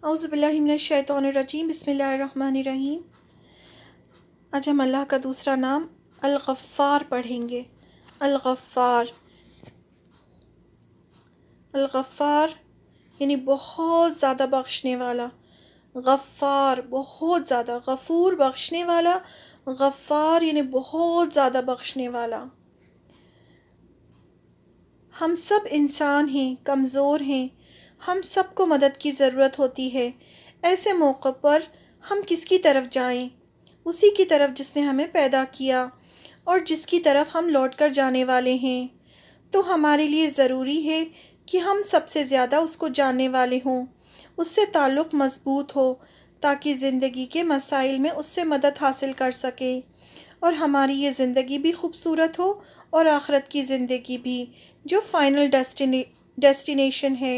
اعوذ باللہ من الشیطان الرجیم، بسم اللہ الرحمن الرحیم۔ آج ہم اللہ کا دوسرا نام الغفار پڑھیں گے۔ الغفار، الغفار یعنی بہت زیادہ بخشنے والا، غفار بہت زیادہ، غفور بخشنے والا، غفار یعنی بہت زیادہ بخشنے والا۔ ہم سب انسان ہیں، کمزور ہیں، ہم سب کو مدد کی ضرورت ہوتی ہے۔ ایسے موقع پر ہم کس کی طرف جائیں؟ اسی کی طرف جس نے ہمیں پیدا کیا اور جس کی طرف ہم لوٹ کر جانے والے ہیں۔ تو ہمارے لیے ضروری ہے کہ ہم سب سے زیادہ اس کو جاننے والے ہوں، اس سے تعلق مضبوط ہو، تاکہ زندگی کے مسائل میں اس سے مدد حاصل کر سکیں اور ہماری یہ زندگی بھی خوبصورت ہو اور آخرت کی زندگی بھی، جو فائنل ڈیسٹینیشن ہے۔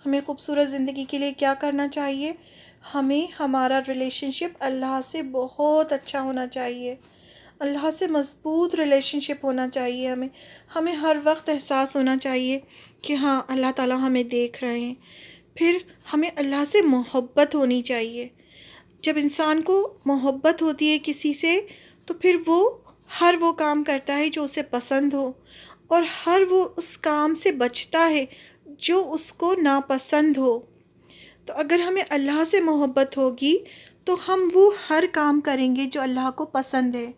ہمیں خوبصورت زندگی کے لیے کیا کرنا چاہیے؟ ہمیں ہمارا ریلیشن شپ اللہ سے بہت اچھا ہونا چاہیے، اللہ سے مضبوط ریلیشن شپ ہونا چاہیے۔ ہمیں ہر وقت احساس ہونا چاہیے کہ ہاں اللہ تعالیٰ ہمیں دیکھ رہے ہیں۔ پھر ہمیں اللہ سے محبت ہونی چاہیے۔ جب انسان کو محبت ہوتی ہے کسی سے تو پھر وہ ہر وہ کام کرتا ہے جو اسے پسند ہو، اور ہر وہ اس کام سے بچتا ہے جو اس کو ناپسند ہو۔ تو اگر ہمیں اللہ سے محبت ہوگی تو ہم وہ ہر کام کریں گے جو اللہ کو پسند ہے،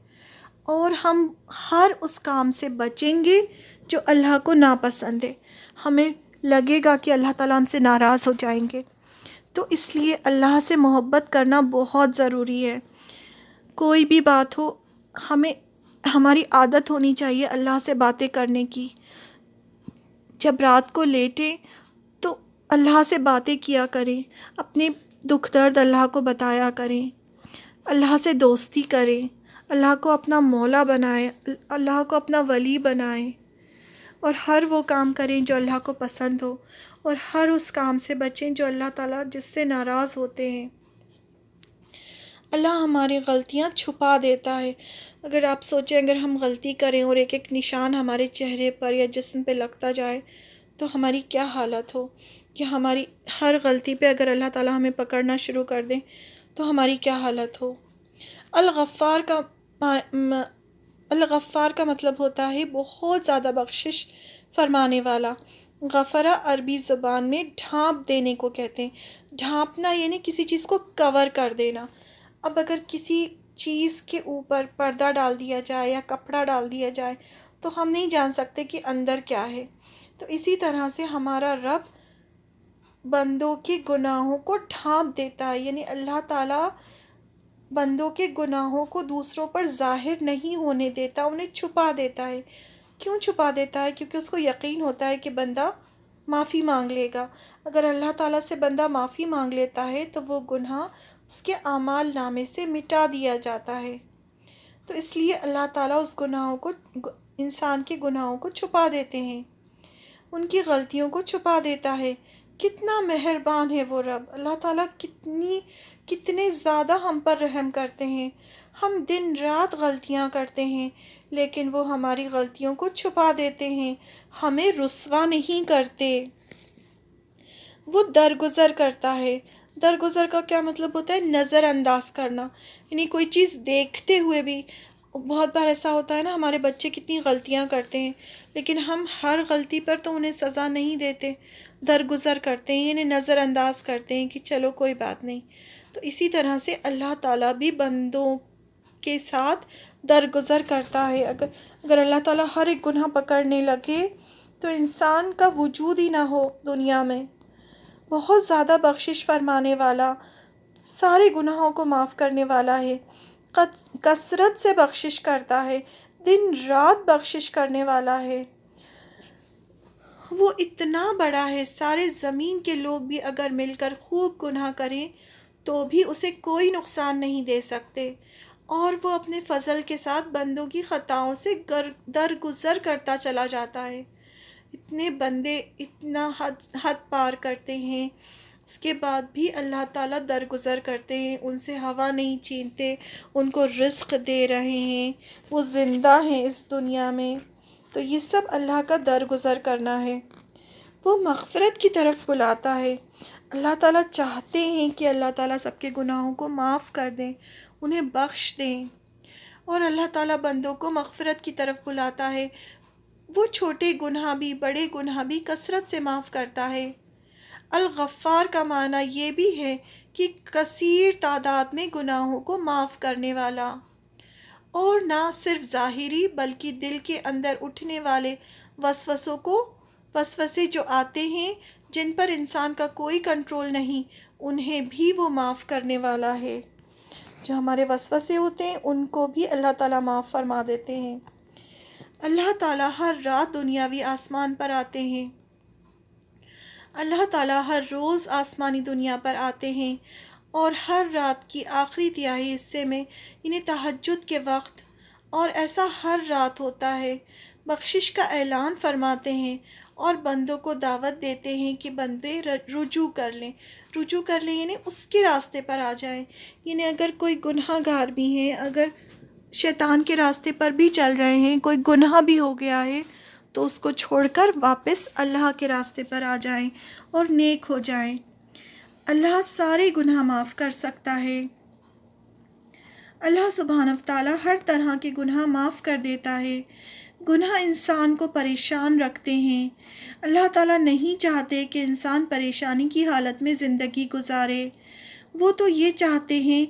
اور ہم ہر اس کام سے بچیں گے جو اللہ کو ناپسند ہے۔ ہمیں لگے گا کہ اللہ تعالیٰ ہم سے ناراض ہو جائیں گے، تو اس لیے اللہ سے محبت کرنا بہت ضروری ہے۔ کوئی بھی بات ہو، ہماری عادت ہونی چاہیے اللہ سے باتیں کرنے کی۔ جب رات کو لیٹیں تو اللہ سے باتیں کیا کریں، اپنے دکھ درد اللہ کو بتایا کریں، اللہ سے دوستی کریں، اللہ کو اپنا مولا بنائیں، اللہ کو اپنا ولی بنائیں، اور ہر وہ کام کریں جو اللہ کو پسند ہو، اور ہر اس کام سے بچیں جو اللہ تعالیٰ جس سے ناراض ہوتے ہیں۔ اللہ ہماری غلطیاں چھپا دیتا ہے۔ اگر آپ سوچیں، اگر ہم غلطی کریں اور ایک ایک نشان ہمارے چہرے پر یا جسم پہ لگتا جائے تو ہماری کیا حالت ہو، کہ ہماری ہر غلطی پہ اگر اللہ تعالیٰ ہمیں پکڑنا شروع کر دیں تو ہماری کیا حالت ہو۔ الغفار کا مطلب ہوتا ہے بہت زیادہ بخشش فرمانے والا۔ غفرہ عربی زبان میں ڈھانپ دینے کو کہتے ہیں۔ ڈھانپنا یعنی کسی چیز کو کور کر دینا۔ اب اگر کسی چیز کے اوپر پردہ ڈال دیا جائے یا کپڑا ڈال دیا جائے تو ہم نہیں جان سکتے کہ اندر کیا ہے۔ تو اسی طرح سے ہمارا رب بندوں کے گناہوں کو ڈھانپ دیتا ہے، یعنی اللہ تعالیٰ بندوں کے گناہوں کو دوسروں پر ظاہر نہیں ہونے دیتا، انہیں چھپا دیتا ہے۔ کیوں چھپا دیتا ہے؟ کیونکہ اس کو یقین ہوتا ہے کہ بندہ معافی مانگ لے گا۔ اگر اللہ تعالیٰ سے بندہ معافی مانگ لیتا ہے تو وہ گناہ اس کے اعمال نامے سے مٹا دیا جاتا ہے۔ تو اس لیے اللہ تعالیٰ انسان کے گناہوں کو چھپا دیتے ہیں، ان کی غلطیوں کو چھپا دیتا ہے۔ کتنا مہربان ہے وہ رب! اللہ تعالیٰ کتنے زیادہ ہم پر رحم کرتے ہیں۔ ہم دن رات غلطیاں کرتے ہیں لیکن وہ ہماری غلطیوں کو چھپا دیتے ہیں، ہمیں رسوا نہیں کرتے، وہ درگزر کرتا ہے۔ درگزر کا کیا مطلب ہوتا ہے؟ نظر انداز کرنا، یعنی کوئی چیز دیکھتے ہوئے بھی۔ بہت بار ایسا ہوتا ہے نا، ہمارے بچے کتنی غلطیاں کرتے ہیں لیکن ہم ہر غلطی پر تو انہیں سزا نہیں دیتے، درگزر کرتے ہیں، یعنی نظر انداز کرتے ہیں کہ چلو کوئی بات نہیں۔ تو اسی طرح سے اللہ تعالیٰ بھی بندوں کے ساتھ درگزر کرتا ہے۔ اگر اللہ تعالیٰ ہر ایک گناہ پکڑنے لگے تو انسان کا وجود ہی نہ ہو دنیا میں۔ بہت زیادہ بخشش فرمانے والا، سارے گناہوں کو معاف کرنے والا ہے، کثرت سے بخشش کرتا ہے، دن رات بخشش کرنے والا ہے۔ وہ اتنا بڑا ہے، سارے زمین کے لوگ بھی اگر مل کر خوب گناہ کریں تو بھی اسے کوئی نقصان نہیں دے سکتے، اور وہ اپنے فضل کے ساتھ بندوں کی خطاؤں سے درگزر کرتا چلا جاتا ہے۔ اتنے بندے اتنا حد پار کرتے ہیں، اس کے بعد بھی اللہ تعالیٰ درگزر کرتے ہیں، ان سے ہوا نہیں چھینتے، ان کو رزق دے رہے ہیں، وہ زندہ ہیں اس دنیا میں۔ تو یہ سب اللہ کا درگزر کرنا ہے۔ وہ مغفرت کی طرف بلاتا ہے۔ اللہ تعالیٰ چاہتے ہیں کہ اللہ تعالیٰ سب کے گناہوں کو معاف کر دیں، انہیں بخش دیں، اور اللہ تعالیٰ بندوں کو مغفرت کی طرف بلاتا ہے۔ وہ چھوٹے گناہ بھی بڑے گناہ بھی کثرت سے معاف کرتا ہے۔ الغفار کا معنی یہ بھی ہے کہ کثیر تعداد میں گناہوں کو معاف کرنے والا، اور نہ صرف ظاہری بلکہ دل کے اندر اٹھنے والے وسوسے جو آتے ہیں، جن پر انسان کا کوئی کنٹرول نہیں، انہیں بھی وہ معاف کرنے والا ہے۔ جو ہمارے وسوسے ہوتے ہیں ان کو بھی اللہ تعالیٰ معاف فرما دیتے ہیں۔ اللہ تعالیٰ ہر رات دنیاوی آسمان پر آتے ہیں۔ اللہ تعالیٰ ہر روز آسمانی دنیا پر آتے ہیں، اور ہر رات کی آخری تہائی حصے میں، یعنی تہجد کے وقت، اور ایسا ہر رات ہوتا ہے، بخشش کا اعلان فرماتے ہیں اور بندوں کو دعوت دیتے ہیں کہ بندے رجوع کر لیں یعنی اس کے راستے پر آ جائیں۔ یعنی اگر کوئی گناہ گار بھی ہے، اگر شیطان کے راستے پر بھی چل رہے ہیں، کوئی گناہ بھی ہو گیا ہے، تو اس کو چھوڑ کر واپس اللہ کے راستے پر آ جائیں اور نیک ہو جائیں۔ اللہ سارے گناہ معاف کر سکتا ہے۔ اللہ سبحانہ وتعالیٰ ہر طرح کے گناہ معاف کر دیتا ہے۔ گناہ انسان کو پریشان رکھتے ہیں۔ اللہ تعالیٰ نہیں چاہتے کہ انسان پریشانی کی حالت میں زندگی گزارے۔ وہ تو یہ چاہتے ہیں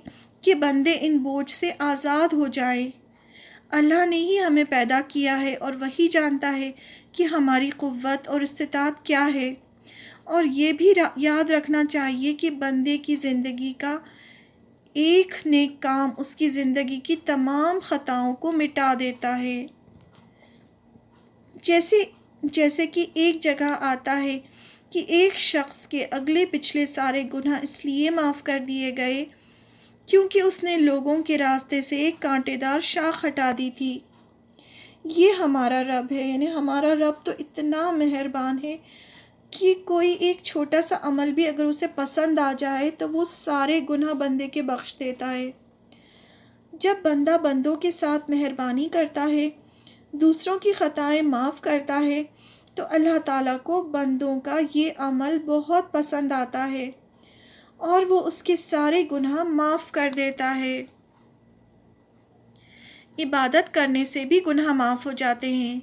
کہ بندے ان بوجھ سے آزاد ہو جائیں۔ اللہ نے ہی ہمیں پیدا کیا ہے، اور وہی جانتا ہے کہ ہماری قوت اور استطاعت کیا ہے۔ اور یہ بھی یاد رکھنا چاہیے کہ بندے کی زندگی کا ایک نیک کام اس کی زندگی کی تمام خطاؤں کو مٹا دیتا ہے۔ جیسے کہ ایک جگہ آتا ہے کہ ایک شخص کے اگلے پچھلے سارے گناہ اس لیے معاف کر دیے گئے کیونکہ اس نے لوگوں کے راستے سے ایک کانٹے دار شاخ ہٹا دی تھی۔ یہ ہمارا رب ہے، یعنی ہمارا رب تو اتنا مہربان ہے کہ کوئی ایک چھوٹا سا عمل بھی اگر اسے پسند آ جائے تو وہ سارے گناہ بندے کے بخش دیتا ہے۔ جب بندہ بندوں کے ساتھ مہربانی کرتا ہے، دوسروں کی خطائیں معاف کرتا ہے، تو اللہ تعالیٰ کو بندوں کا یہ عمل بہت پسند آتا ہے، اور وہ اس کے سارے گناہ معاف کر دیتا ہے۔ عبادت کرنے سے بھی گناہ معاف ہو جاتے ہیں۔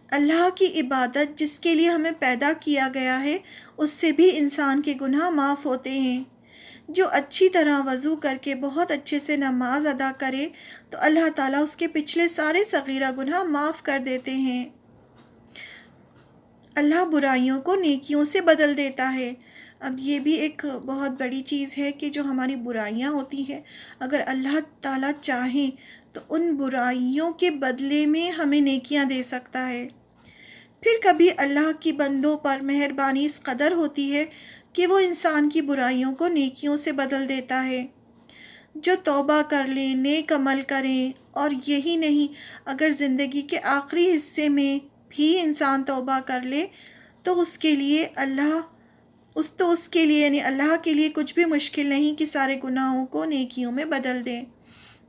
اللہ کی عبادت جس کے لیے ہمیں پیدا کیا گیا ہے، اس سے بھی انسان کے گناہ معاف ہوتے ہیں۔ جو اچھی طرح وضو کر کے بہت اچھے سے نماز ادا کرے تو اللہ تعالیٰ اس کے پچھلے سارے صغیرہ گناہ معاف کر دیتے ہیں۔ اللہ برائیوں کو نیکیوں سے بدل دیتا ہے۔ اب یہ بھی ایک بہت بڑی چیز ہے کہ جو ہماری برائیاں ہوتی ہیں، اگر اللہ تعالیٰ چاہیں تو ان برائیوں کے بدلے میں ہمیں نیکیاں دے سکتا ہے۔ پھر کبھی اللہ کی بندوں پر مہربانی اس قدر ہوتی ہے کہ وہ انسان کی برائیوں کو نیکیوں سے بدل دیتا ہے۔ جو توبہ کر لیں، نیک عمل کریں، اور یہی نہیں، اگر زندگی کے آخری حصے میں بھی انسان توبہ کر لے تو اس کے لیے یعنی اللہ کے لیے کچھ بھی مشکل نہیں کہ سارے گناہوں کو نیکیوں میں بدل دیں۔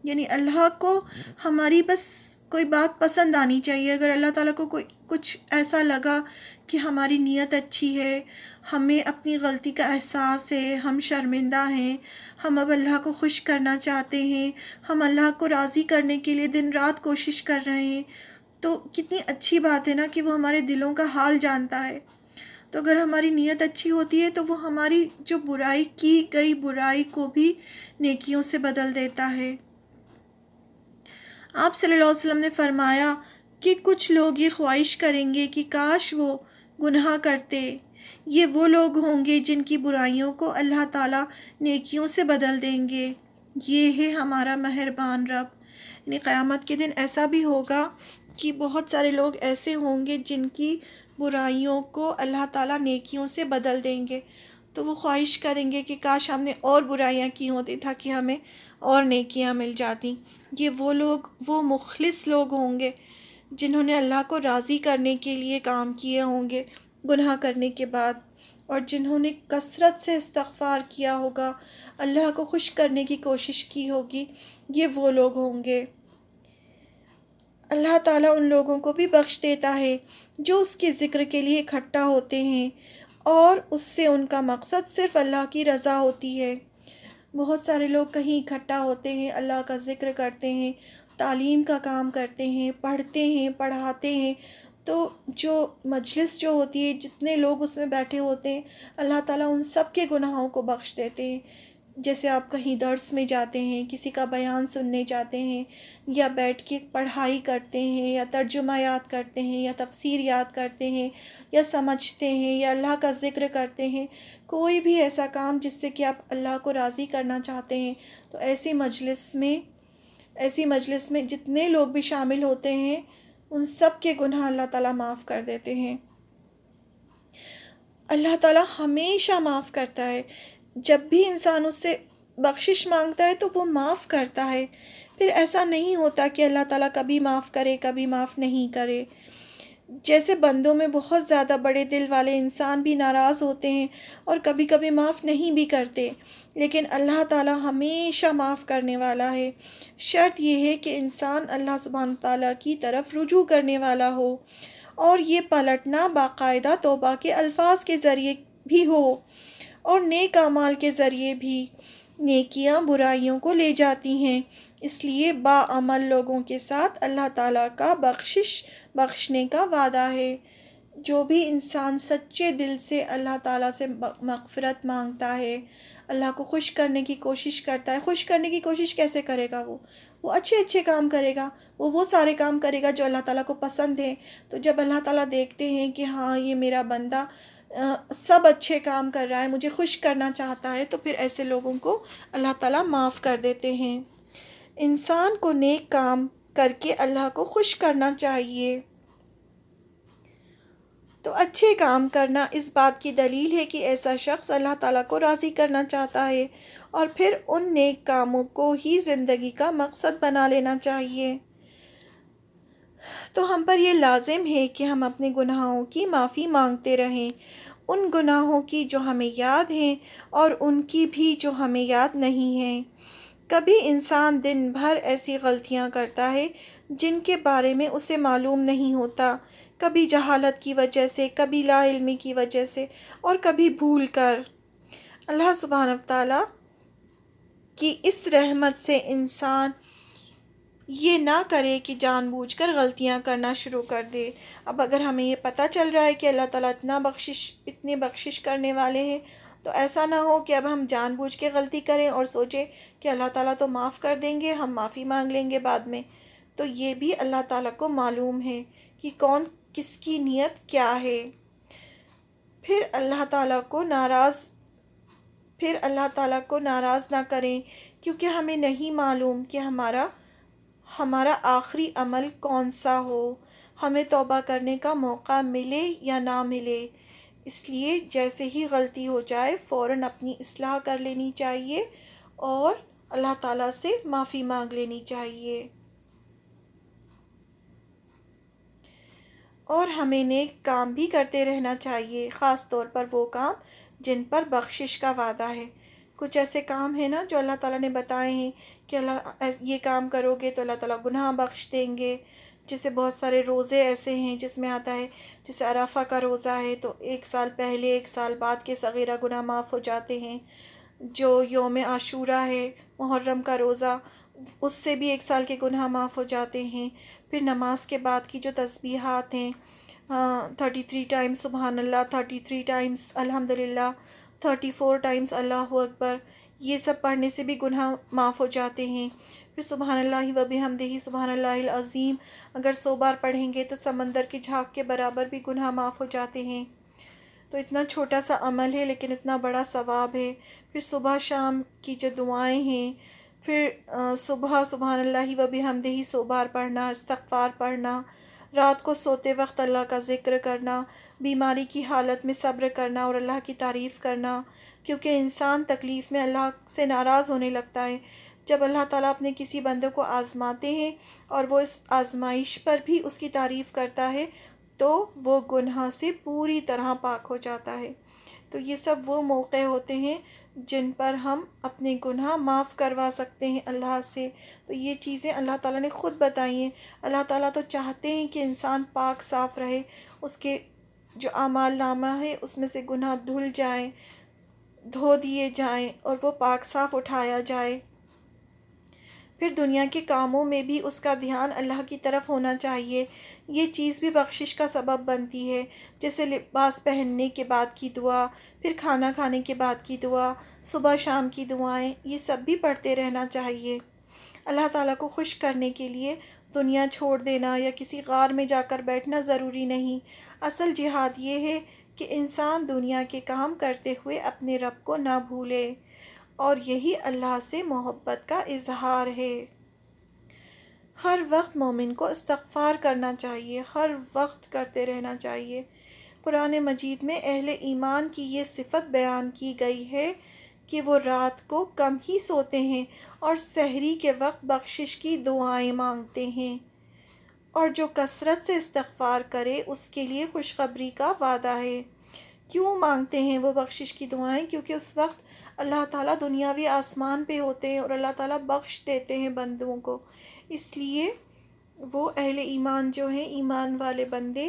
یعنی اللہ کو ہماری بس کوئی بات پسند آنی چاہیے۔ اگر اللہ تعالیٰ کو کچھ ایسا لگا کہ ہماری نیت اچھی ہے، ہمیں اپنی غلطی کا احساس ہے، ہم شرمندہ ہیں، ہم اب اللہ کو خوش کرنا چاہتے ہیں، ہم اللہ کو راضی کرنے کے لیے دن رات کوشش کر رہے ہیں، تو کتنی اچھی بات ہے نا کہ وہ ہمارے دلوں کا حال جانتا ہے۔ تو اگر ہماری نیت اچھی ہوتی ہے تو وہ ہماری جو برائی کی گئی برائی کو بھی نیکیوں سے بدل دیتا ہے۔ آپ صلی اللہ علیہ وسلم نے فرمایا کہ کچھ لوگ یہ خواہش کریں گے کہ کاش وہ گناہ کرتے۔ یہ وہ لوگ ہوں گے جن کی برائیوں کو اللہ تعالیٰ نیکیوں سے بدل دیں گے۔ یہ ہے ہمارا مہربان رب۔ یعنی قیامت کے دن ایسا بھی ہوگا کہ بہت سارے لوگ ایسے ہوں گے جن کی برائیوں کو اللہ تعالیٰ نیکیوں سے بدل دیں گے، تو وہ خواہش کریں گے کہ کاش ہم نے اور برائیاں کی ہوتی تاکہ ہمیں اور نیکیاں مل جاتی۔ یہ وہ مخلص لوگ ہوں گے جنہوں نے اللہ کو راضی کرنے کے لیے کام کیے ہوں گے گناہ کرنے کے بعد، اور جنہوں نے کثرت سے استغفار کیا ہوگا، اللہ کو خوش کرنے کی کوشش کی ہوگی، یہ وہ لوگ ہوں گے۔ اللہ تعالیٰ ان لوگوں کو بھی بخش دیتا ہے جو اس کے ذکر کے لیے اکٹھا ہوتے ہیں اور اس سے ان کا مقصد صرف اللہ کی رضا ہوتی ہے۔ بہت سارے لوگ کہیں اکٹھا ہوتے ہیں، اللہ کا ذکر کرتے ہیں، تعلیم کا کام کرتے ہیں، پڑھتے ہیں، پڑھاتے ہیں، تو جو مجلس جو ہوتی ہے، جتنے لوگ اس میں بیٹھے ہوتے ہیں، اللہ تعالیٰ ان سب کے گناہوں کو بخش دیتے ہیں۔ جیسے آپ کہیں درس میں جاتے ہیں، کسی کا بیان سننے جاتے ہیں، یا بیٹھ کے پڑھائی کرتے ہیں، یا ترجمہ یاد کرتے ہیں، یا تفسیر یاد کرتے ہیں، یا سمجھتے ہیں، یا اللہ کا ذکر کرتے ہیں، کوئی بھی ایسا کام جس سے کہ آپ اللہ کو راضی کرنا چاہتے ہیں، تو ایسی مجلس میں جتنے لوگ بھی شامل ہوتے ہیں ان سب کے گناہ اللہ تعالیٰ معاف کر دیتے ہیں۔ اللہ تعالیٰ ہمیشہ معاف کرتا ہے، جب بھی انسان اس سے بخشش مانگتا ہے تو وہ معاف کرتا ہے۔ پھر ایسا نہیں ہوتا کہ اللہ تعالیٰ کبھی معاف کرے کبھی معاف نہیں کرے۔ جیسے بندوں میں بہت زیادہ بڑے دل والے انسان بھی ناراض ہوتے ہیں اور کبھی کبھی معاف نہیں بھی کرتے، لیکن اللہ تعالیٰ ہمیشہ معاف کرنے والا ہے۔ شرط یہ ہے کہ انسان اللہ سبحانہ تعالیٰ کی طرف رجوع کرنے والا ہو، اور یہ پلٹنا باقاعدہ توبہ کے الفاظ کے ذریعے بھی ہو اور نیک اعمال کے ذریعے بھی۔ نیکیاں برائیوں کو لے جاتی ہیں، اس لیے باعمل لوگوں کے ساتھ اللہ تعالیٰ کا بخشنے کا وعدہ ہے۔ جو بھی انسان سچے دل سے اللہ تعالیٰ سے مغفرت مانگتا ہے، اللہ کو خوش کرنے کی کوشش کرتا ہے۔ خوش کرنے کی کوشش کیسے کرے گا؟ وہ اچھے کام کرے گا، وہ سارے کام کرے گا جو اللہ تعالیٰ کو پسند ہے۔ تو جب اللہ تعالیٰ دیکھتے ہیں کہ ہاں یہ میرا بندہ سب اچھے کام کر رہا ہے، مجھے خوش کرنا چاہتا ہے، تو پھر ایسے لوگوں کو اللہ تعالیٰ معاف کر دیتے ہیں۔ انسان کو نیک کام کر کے اللہ کو خوش کرنا چاہیے۔ تو اچھے کام کرنا اس بات کی دلیل ہے کہ ایسا شخص اللہ تعالیٰ کو راضی کرنا چاہتا ہے، اور پھر ان نیک کاموں کو ہی زندگی کا مقصد بنا لینا چاہیے۔ تو ہم پر یہ لازم ہے کہ ہم اپنے گناہوں کی معافی مانگتے رہیں، ان گناہوں کی جو ہمیں یاد ہیں اور ان کی بھی جو ہمیں یاد نہیں ہیں۔ کبھی انسان دن بھر ایسی غلطیاں کرتا ہے جن کے بارے میں اسے معلوم نہیں ہوتا، کبھی جہالت کی وجہ سے، کبھی لا علمی کی وجہ سے، اور کبھی بھول کر۔ اللہ سبحانہ تعالیٰ کی اس رحمت سے انسان یہ نہ کرے کہ جان بوجھ کر غلطیاں کرنا شروع کر دے۔ اب اگر ہمیں یہ پتہ چل رہا ہے کہ اللہ تعالیٰ اتنے بخشش کرنے والے ہیں، تو ایسا نہ ہو کہ اب ہم جان بوجھ کے غلطی کریں اور سوچیں کہ اللہ تعالیٰ تو معاف کر دیں گے، ہم معافی مانگ لیں گے بعد میں۔ تو یہ بھی اللہ تعالیٰ کو معلوم ہے کہ کون کس کی نیت کیا ہے۔ پھر اللہ تعالیٰ کو ناراض نہ کریں، کیونکہ ہمیں نہیں معلوم کہ ہمارا آخری عمل کون سا ہو، ہمیں توبہ کرنے کا موقع ملے یا نہ ملے۔ اس لیے جیسے ہی غلطی ہو جائے فوراً اپنی اصلاح کر لینی چاہیے اور اللہ تعالیٰ سے معافی مانگ لینی چاہیے۔ اور ہمیں نیک کام بھی کرتے رہنا چاہیے، خاص طور پر وہ کام جن پر بخشش کا وعدہ ہے۔ کچھ ایسے کام ہیں نا جو اللہ تعالیٰ نے بتائے ہیں کہ یہ کام کرو گے تو اللہ تعالیٰ گناہ بخش دیں گے۔ جیسے بہت سارے روزے ایسے ہیں جس میں آتا ہے، جیسے عرفہ کا روزہ ہے تو 1 سال پہلے 1 سال بعد کے صغیرہ گناہ معاف ہو جاتے ہیں۔ جو یوم عاشوراء ہے، محرم کا روزہ، اس سے بھی 1 سال کے گناہ معاف ہو جاتے ہیں۔ پھر نماز کے بعد کی جو تسبیحات ہیں، 33 ٹائمز سبحان اللہ، 33 ٹائمز الحمدللہ، 34 ٹائمز اللہ اکبر، یہ سب پڑھنے سے بھی گناہ معاف ہو جاتے ہیں۔ پھر سبحان اللہ و بحمدہ سبحان اللہ العظیم اگر 100 بار پڑھیں گے تو سمندر کی جھاگ کے برابر بھی گناہ معاف ہو جاتے ہیں۔ تو اتنا چھوٹا سا عمل ہے لیکن اتنا بڑا ثواب ہے۔ پھر صبح شام کی جو دعائیں ہیں، پھر صبح سبحان اللہ و بحمدہ 100 بار پڑھنا، استغفار پڑھنا، رات کو سوتے وقت اللہ کا ذکر کرنا، بیماری کی حالت میں صبر کرنا اور اللہ کی تعریف کرنا، کیونکہ انسان تکلیف میں اللہ سے ناراض ہونے لگتا ہے۔ جب اللہ تعالیٰ اپنے کسی بندے کو آزماتے ہیں اور وہ اس آزمائش پر بھی اس کی تعریف کرتا ہے تو وہ گناہ سے پوری طرح پاک ہو جاتا ہے۔ تو یہ سب وہ موقع ہوتے ہیں جن پر ہم اپنے گناہ معاف کروا سکتے ہیں اللہ سے۔ تو یہ چیزیں اللہ تعالیٰ نے خود بتائی ہیں۔ اللہ تعالیٰ تو چاہتے ہیں کہ انسان پاک صاف رہے، اس کے جو اعمال نامہ ہے اس میں سے گناہ دھل جائیں، دھو دیے جائیں اور وہ پاک صاف اٹھایا جائے۔ پھر دنیا کے کاموں میں بھی اس کا دھیان اللہ کی طرف ہونا چاہیے۔ یہ چیز بھی بخشش کا سبب بنتی ہے، جیسے لباس پہننے کے بعد کی دعا، پھر کھانا کھانے کے بعد کی دعا، صبح شام کی دعائیں، یہ سب بھی پڑھتے رہنا چاہیے۔ اللہ تعالیٰ کو خوش کرنے کے لیے دنیا چھوڑ دینا یا کسی غار میں جا کر بیٹھنا ضروری نہیں۔ اصل جہاد یہ ہے کہ انسان دنیا کے کام کرتے ہوئے اپنے رب کو نہ بھولے، اور یہی اللہ سے محبت کا اظہار ہے۔ ہر وقت مومن کو استغفار کرنا چاہیے، ہر وقت کرتے رہنا چاہیے۔ قرآن مجید میں اہل ایمان کی یہ صفت بیان کی گئی ہے کہ وہ رات کو کم ہی سوتے ہیں اور سحری کے وقت بخشش کی دعائیں مانگتے ہیں، اور جو کثرت سے استغفار کرے اس کے لیے خوشخبری کا وعدہ ہے۔ کیوں مانگتے ہیں وہ بخشش کی دعائیں؟ کیونکہ اس وقت اللہ تعالیٰ دنیاوی آسمان پہ ہوتے ہیں اور اللہ تعالیٰ بخش دیتے ہیں بندوں کو، اس لیے وہ اہل ایمان جو ہیں، ایمان والے بندے،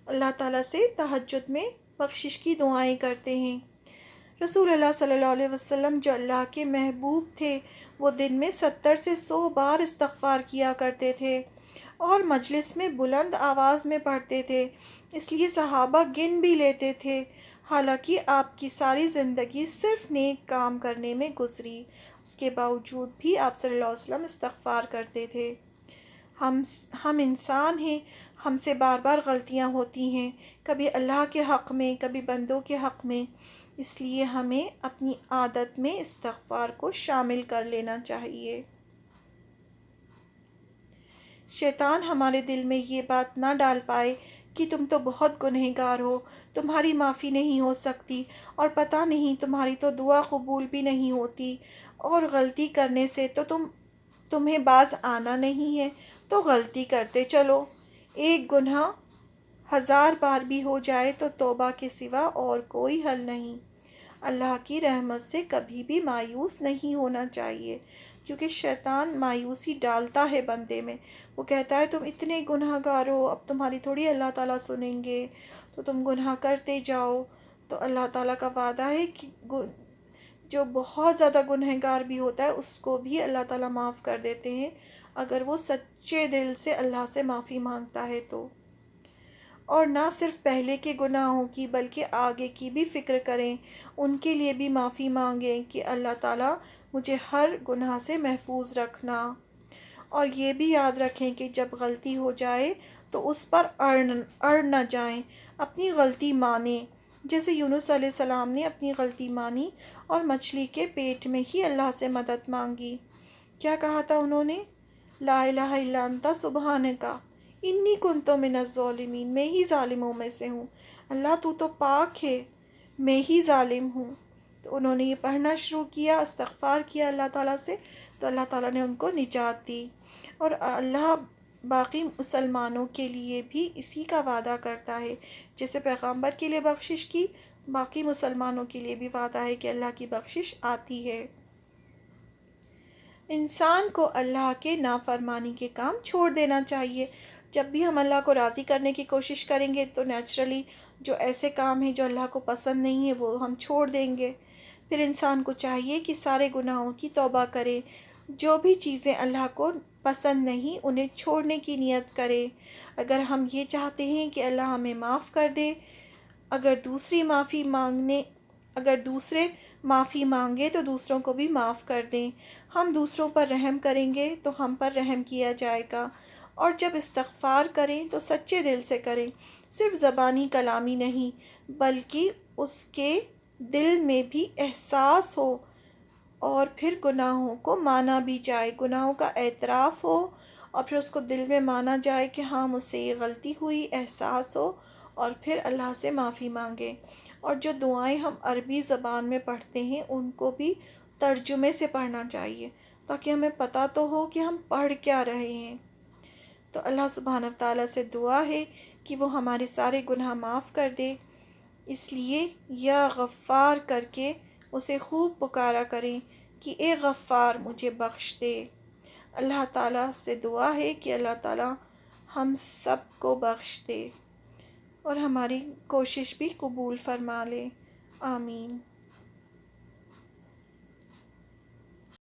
اللہ تعالیٰ سے تہجد میں بخشش کی دعائیں کرتے ہیں۔ رسول اللہ صلی اللہ علیہ وسلم جو اللہ کے محبوب تھے، وہ دن میں 70 سے 100 بار استغفار کیا کرتے تھے اور مجلس میں بلند آواز میں پڑھتے تھے، اس لیے صحابہ گن بھی لیتے تھے۔ حالانکہ آپ کی ساری زندگی صرف نیک کام کرنے میں گزری، اس کے باوجود بھی آپ صلی اللہ علیہ وسلم استغفار کرتے تھے۔ ہم انسان ہیں، ہم سے بار بار غلطیاں ہوتی ہیں، کبھی اللہ کے حق میں، کبھی بندوں کے حق میں، اس لیے ہمیں اپنی عادت میں استغفار کو شامل کر لینا چاہیے۔ شیطان ہمارے دل میں یہ بات نہ ڈال پائے کہ تم تو بہت گنہگار ہو، تمہاری معافی نہیں ہو سکتی، اور پتہ نہیں تمہاری تو دعا قبول بھی نہیں ہوتی، اور غلطی کرنے سے تو تمہیں باز آنا نہیں ہے، تو غلطی کرتے چلو۔ ایک گناہ 1000 بار بھی ہو جائے تو توبہ کے سوا اور کوئی حل نہیں۔ اللہ کی رحمت سے کبھی بھی مایوس نہیں ہونا چاہیے، کیونکہ شیطان مایوسی ڈالتا ہے بندے میں۔ وہ کہتا ہے تم اتنے گناہ گار ہو، اب تمہاری تھوڑی اللہ تعالیٰ سنیں گے، تو تم گناہ کرتے جاؤ۔ تو اللہ تعالیٰ کا وعدہ ہے کہ جو بہت زیادہ گنہگار بھی ہوتا ہے اس کو بھی اللہ تعالیٰ معاف کر دیتے ہیں، اگر وہ سچے دل سے اللہ سے معافی مانگتا ہے تو۔ اور نہ صرف پہلے کے گناہوں کی بلکہ آگے کی بھی فکر کریں، ان کے لیے بھی معافی مانگیں کہ اللہ تعالیٰ مجھے ہر گناہ سے محفوظ رکھنا۔ اور یہ بھی یاد رکھیں کہ جب غلطی ہو جائے تو اس پر اڑ نہ جائیں، اپنی غلطی مانیں، جیسے یونس علیہ السلام نے اپنی غلطی مانی اور مچھلی کے پیٹ میں ہی اللہ سے مدد مانگی۔ کیا کہا تھا انہوں نے؟ لا الہ الا انت سبحانک انی کنت من الظالمین، میں ہی ظالموں میں سے ہوں، اللہ تو پاک ہے، میں ہی ظالم ہوں۔ تو انہوں نے یہ پڑھنا شروع کیا، استغفار کیا اللہ تعالیٰ سے، تو اللہ تعالیٰ نے ان کو نجات دی۔ اور اللہ باقی مسلمانوں کے لیے بھی اسی کا وعدہ کرتا ہے، جیسے پیغمبر کے لیے بخشش کی، باقی مسلمانوں کے لیے بھی وعدہ ہے کہ اللہ کی بخشش آتی ہے۔ انسان کو اللہ کے نافرمانی کے کام چھوڑ دینا چاہیے۔ جب بھی ہم اللہ کو راضی کرنے کی کوشش کریں گے تو نیچرلی جو ایسے کام ہیں جو اللہ کو پسند نہیں ہیں وہ ہم چھوڑ دیں گے۔ پھر انسان کو چاہیے کہ سارے گناہوں کی توبہ کرے، جو بھی چیزیں اللہ کو پسند نہیں انہیں چھوڑنے کی نیت کرے۔ اگر ہم یہ چاہتے ہیں کہ اللہ ہمیں معاف کر دے، اگر دوسرے معافی مانگے تو دوسروں کو بھی معاف کر دیں۔ ہم دوسروں پر رحم کریں گے تو ہم پر رحم کیا جائے گا۔ اور جب استغفار کریں تو سچے دل سے کریں، صرف زبانی کلامی نہیں، بلکہ اس کے دل میں بھی احساس ہو، اور پھر گناہوں کو مانا بھی جائے، گناہوں کا اعتراف ہو، اور پھر اس کو دل میں مانا جائے کہ ہاں مجھ سے یہ غلطی ہوئی، احساس ہو، اور پھر اللہ سے معافی مانگیں۔ اور جو دعائیں ہم عربی زبان میں پڑھتے ہیں ان کو بھی ترجمے سے پڑھنا چاہیے، تاکہ ہمیں پتہ تو ہو کہ ہم پڑھ کیا رہے ہیں۔ تو اللہ سبحانہ وتعالیٰ سے دعا ہے کہ وہ ہمارے سارے گناہ معاف کر دے، اس لیے یا غفار کر کے اسے خوب پکارا کریں کہ اے غفار مجھے بخش دے۔ اللہ تعالیٰ سے دعا ہے کہ اللہ تعالیٰ ہم سب کو بخش دے اور ہماری کوشش بھی قبول فرما لے۔ آمین۔